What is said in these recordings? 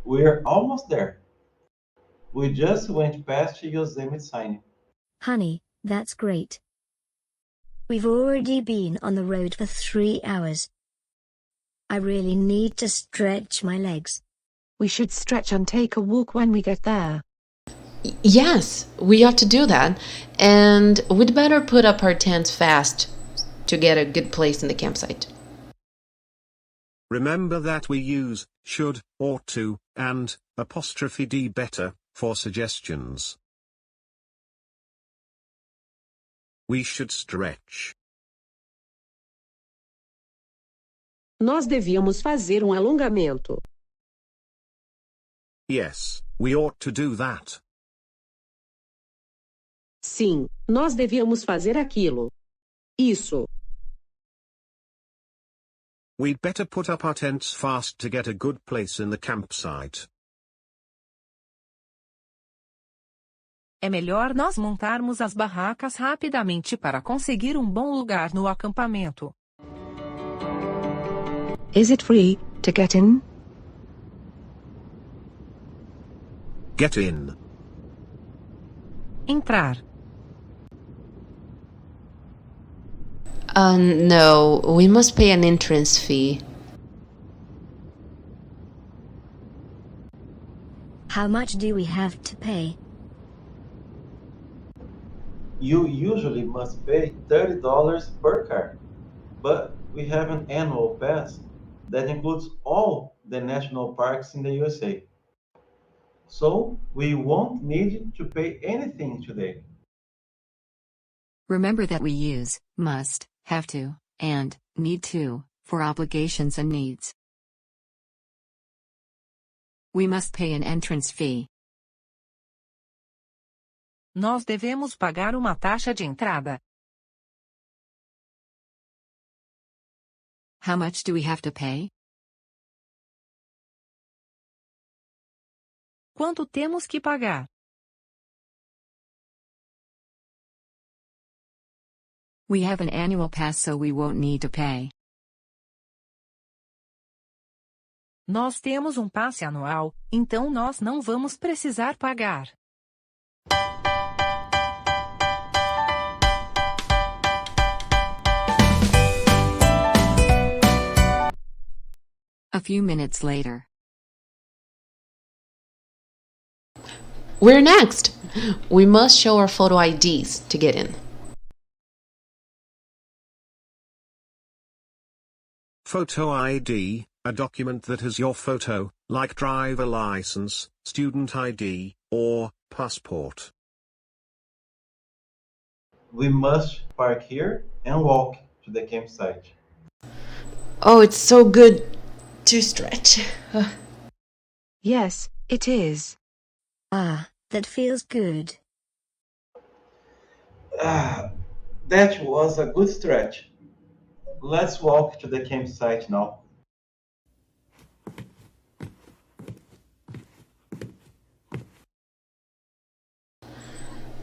We're almost there. We just went past Yosemite sign. Honey, that's great. We've already been on the road for 3 hours. I really need to stretch my legs. We should stretch and take a walk when we get there. Yes, we ought to do that. And we'd better put up our tents fast to get a good place in the campsite. Remember that we use should, ought to, and apostrophe D better for suggestions. We should stretch. Nós devíamos fazer alongamento. Yes, we ought to do that. Sim, nós devíamos fazer aquilo. Isso. We'd better put up our tents fast to get a good place in the campsite. É melhor nós montarmos as barracas rapidamente para conseguir bom lugar no acampamento. Is it free to get in? Get in. Entrar. No, we must pay an entrance fee. How much do we have to pay? You usually must pay $30 per car, but we have an annual pass that includes all the national parks in the USA. So we won't need to pay anything today. Remember that we use must, have to, and need to for obligations and needs. We must pay an entrance fee. Nós devemos pagar uma taxa de entrada. How much do we have to pay? Quanto temos que pagar? We have an annual pass, so we won't need to pay. Nós temos passe anual, então nós não vamos precisar pagar. A few minutes later. We're next. We must show our photo IDs to get in. Photo ID, a document that has your photo, like driver license, student ID, or passport. We must park here and walk to the campsite. Oh, it's so good to stretch. Yes, it is. Ah, that feels good. That was a good stretch. Let's walk to the campsite now.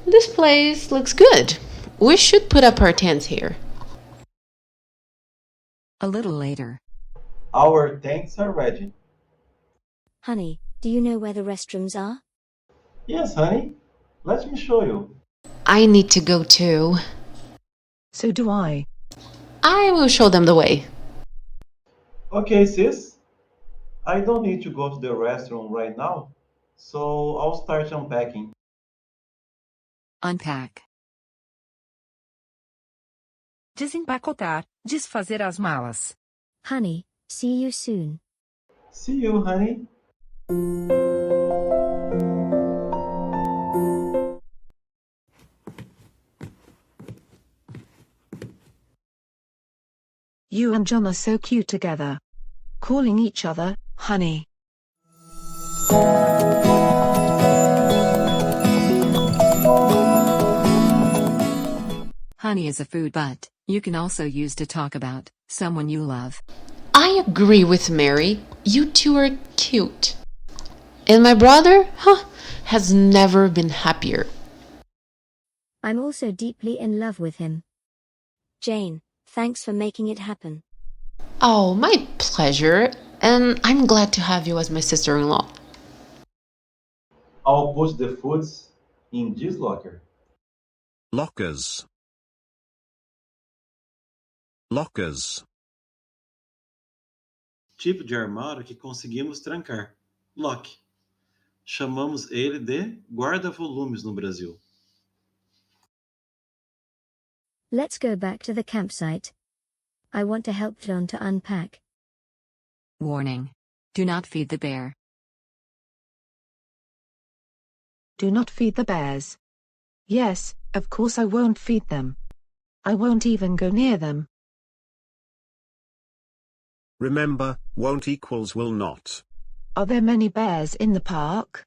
This place looks good. We should put up our tents here. A little later. Our tents are ready. Honey, do you know where the restrooms are? Yes, honey. Let me show you. I need to go too. So do I. I will show them the way. Okay, sis. I don't need to go to the restroom right now, so I'll start unpacking. Unpack. Desempacotar, desfazer as malas. Honey, see you soon. See you, honey. You and John are so cute together. Calling each other, honey. Honey is a food, but you can also use to talk about someone you love. I agree with Mary. You two are cute. And my brother, has never been happier. I'm also deeply in love with him. Jane, thanks for making it happen. Oh, my pleasure. And I'm glad to have you as my sister-in-law. I'll put the foods in this locker. Lockers. Lockers. Tipo de armário que conseguimos trancar. Lock. Chamamos ele de guarda-volumes no Brasil. Let's go back to the campsite. I want to help John to unpack. Warning. Do not feed the bear. Do not feed the bears. Yes, of course I won't feed them. I won't even go near them. Remember, won't equals will not. Are there many bears in the park?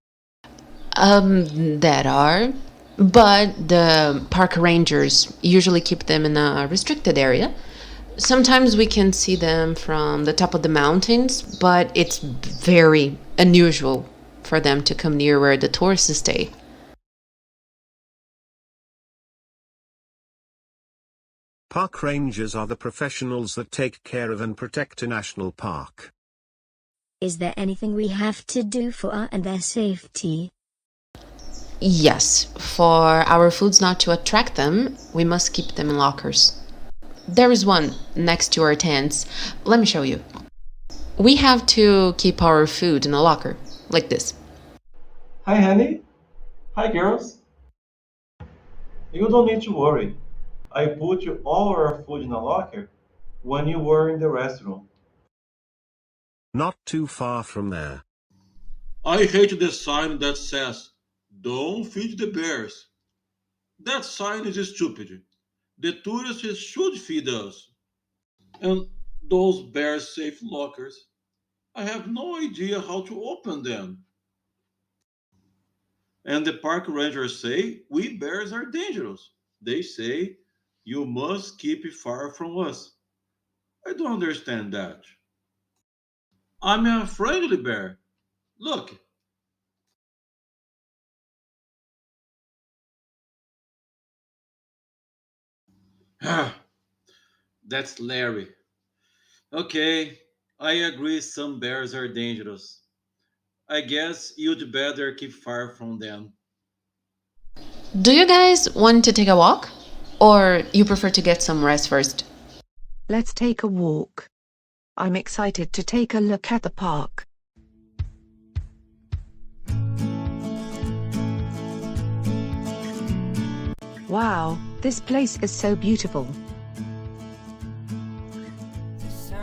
That are, but the park rangers usually keep them in a restricted area. Sometimes we can see them from the top of the mountains, but it's very unusual for them to come near where the tourists stay. Park rangers are the professionals that take care of and protect a national park. Is there anything we have to do for our and their safety? Yes, for our foods not to attract them, we must keep them in lockers. There is one next to our tents. Let me show you. We have to keep our food in a locker, like this. Hi, honey. Hi, girls. You don't need to worry. I put you all our food in a locker when you were in the restroom. Not too far from there. I hate the sign that says, "Don't feed the bears." That sign is stupid. The tourists should feed us. And those bear-safe lockers, I have no idea how to open them. And the park rangers say we bears are dangerous. They say you must keep far from us. I don't understand that. I'm a friendly bear. Look. That's Larry. Okay, I agree some bears are dangerous. I guess you'd better keep far from them. Do you guys want to take a walk? Or you prefer to get some rest first? Let's take a walk. I'm excited to take a look at the park. Wow, this place is so beautiful.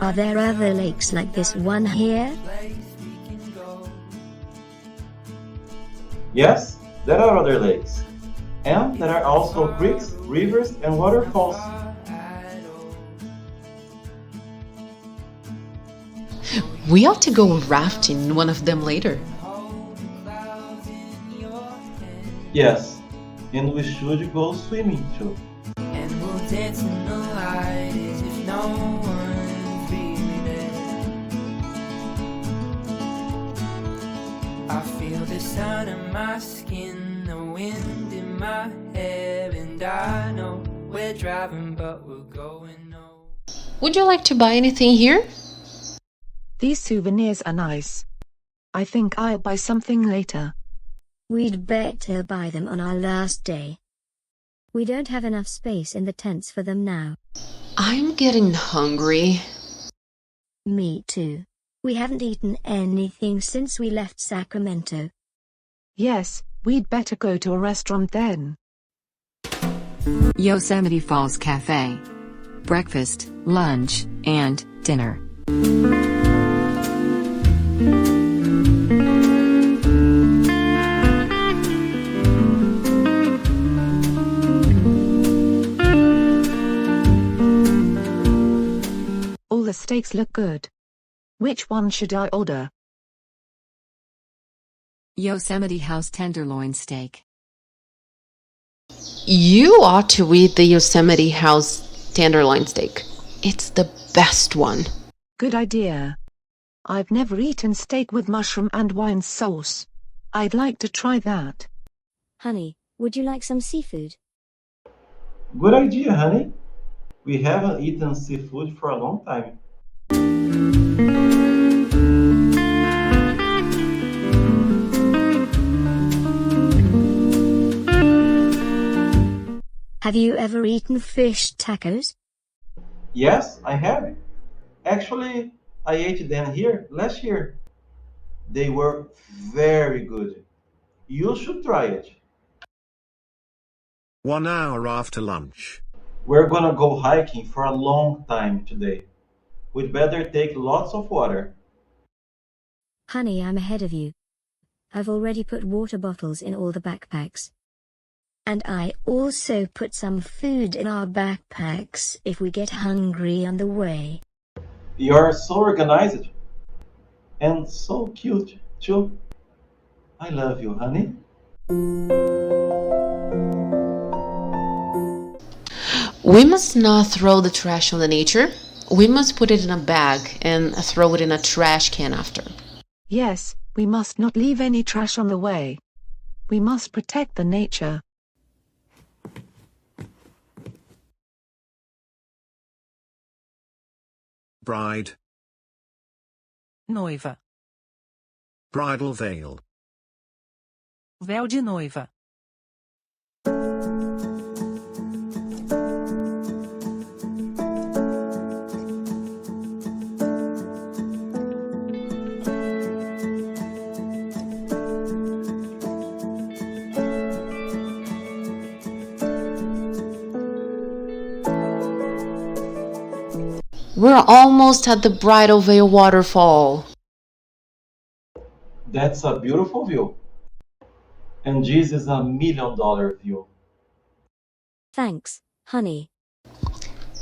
Are there other lakes like this one here? Yes, there are other lakes. And there are also creeks, rivers, and waterfalls. We ought to go rafting in one of them later. Yes, and we should go swimming too. And we'll dance in the light as if no one's really there. I feel the sun in my skin, the wind in my hair, and I know we're driving but we're going nowhere. Would you like to buy anything here? These souvenirs are nice. I think I'll buy something later. We'd better buy them on our last day. We don't have enough space in the tents for them now. I'm getting hungry. Me too. We haven't eaten anything since we left Sacramento. Yes, we'd better go to a restaurant then. Yosemite Falls Cafe. Breakfast, lunch, and dinner. All the steaks look good. Which one should I order? Yosemite House tenderloin steak. You ought to eat the Yosemite House tenderloin steak. It's the best one. Good idea. I've never eaten steak with mushroom and wine sauce. I'd like to try that. Honey, would you like some seafood? Good idea, honey. We haven't eaten seafood for a long time. Have you ever eaten fish tacos? Yes, I have. Actually, I ate them here last year. They were very good. You should try it. 1 hour after lunch. We're gonna go hiking for a long time today. We'd better take lots of water. Honey, I'm ahead of you. I've already put water bottles in all the backpacks. And I also put some food in our backpacks if we get hungry on the way. You're so organized and so cute, too. I love you, honey. We must not throw the trash on the nature. We must put it in a bag and throw it in a trash can after. Yes, we must not leave any trash on the way. We must protect the nature. Bride. Noiva. Bridal veil. Véu de noiva. We're almost at the Bridal Veil waterfall. That's a beautiful view. And this is a $1 million view. Thanks, honey.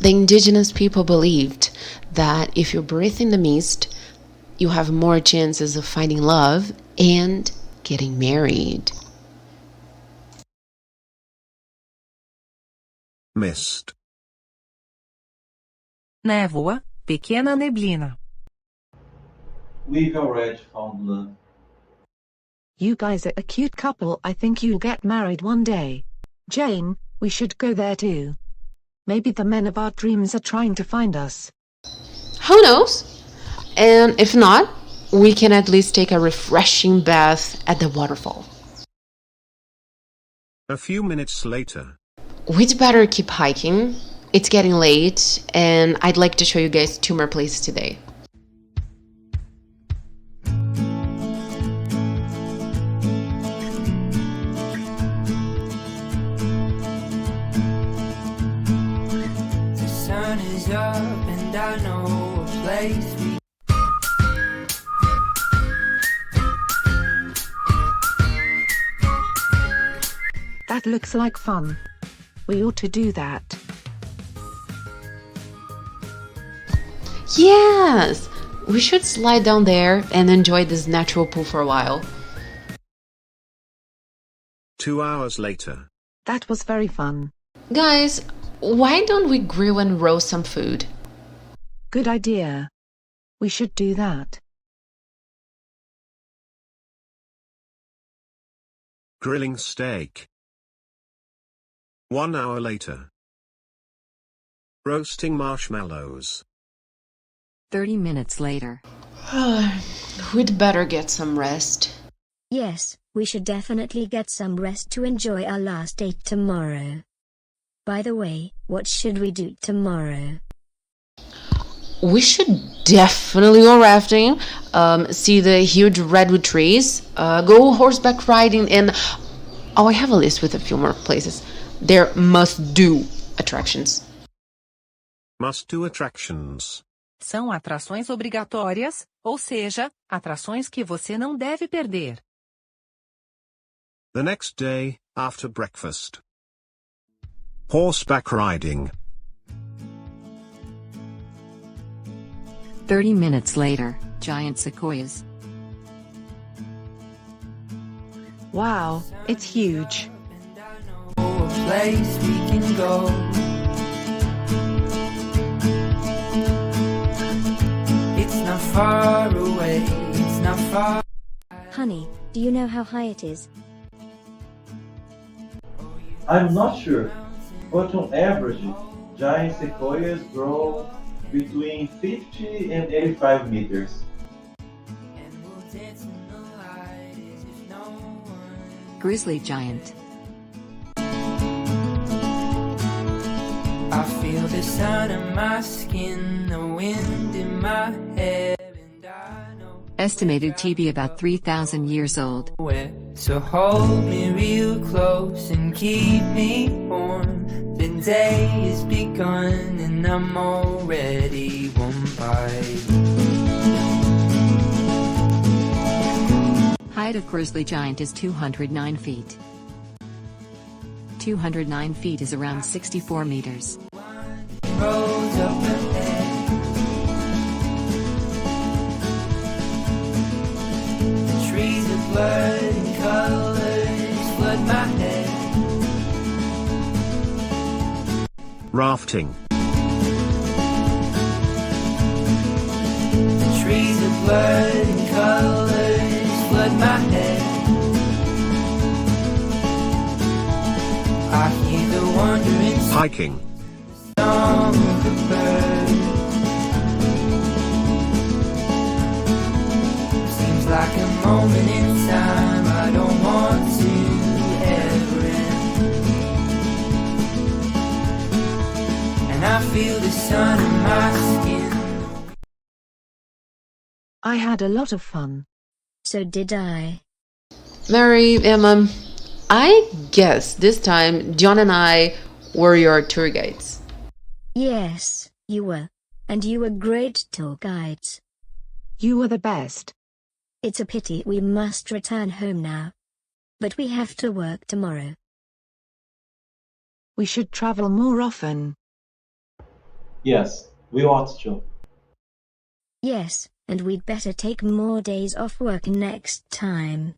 The indigenous people believed that if you breathe in the mist, you have more chances of finding love and getting married. Mist. Névoa, pequena neblina. We've already found love. You guys are a cute couple. I think you'll get married one day. Jane, we should go there too. Maybe the men of our dreams are trying to find us. Who knows? And if not, we can at least take a refreshing bath at the waterfall. A few minutes later. We'd better keep hiking. It's getting late, and I'd like to show you guys 2 more places today. The sun is up and I know a place we That looks like fun. We ought to do that. Yes! We should slide down there and enjoy this natural pool for a while. 2 hours later. That was very fun. Guys, why don't we grill and roast some food? Good idea. We should do that. Grilling steak. 1 hour later. Roasting marshmallows. 30 minutes later. We'd better get some rest. Yes, we should definitely get some rest to enjoy our last date tomorrow. By the way, what should we do tomorrow? We should definitely go rafting, see the huge redwood trees, go horseback riding, and... Oh, I have a list with a few more places. There must-do attractions. Must-do attractions. São atrações obrigatórias, ou seja, atrações que você não deve perder. The next day, after breakfast. Horseback riding. 30 minutes later, giant sequoias. Wow, it's huge. know a place we can go. It's not far away, it's not far. Honey, do you know how high it is? I'm not sure, but on average, giant sequoias grow between 50 and 85 meters. Grizzly giant. I feel the sun on my skin, the wind in my hair, and I know Estimated to be about 3,000 years old. where. So hold me real close and keep me warm. The day has begun and I'm already warm by. Height of grizzly giant is 209 feet. 209 feet is around 64 meters. Roads up ahead. The trees of blood and colors flood my head. Rafting. The trees of blood and colors flood my head. I hear the wandering Hiking. song of the bird. Seems like a moment in time I don't want to ever end. And I feel the sun in my skin. I had a lot of fun. So did I. Mary, Emma, I guess this time John and I were your tour guides. Yes, you were. And you were great tour guides. You were the best. It's a pity we must return home now. But we have to work tomorrow. We should travel more often. Yes, we ought to. Yes, and we'd better take more days off work next time.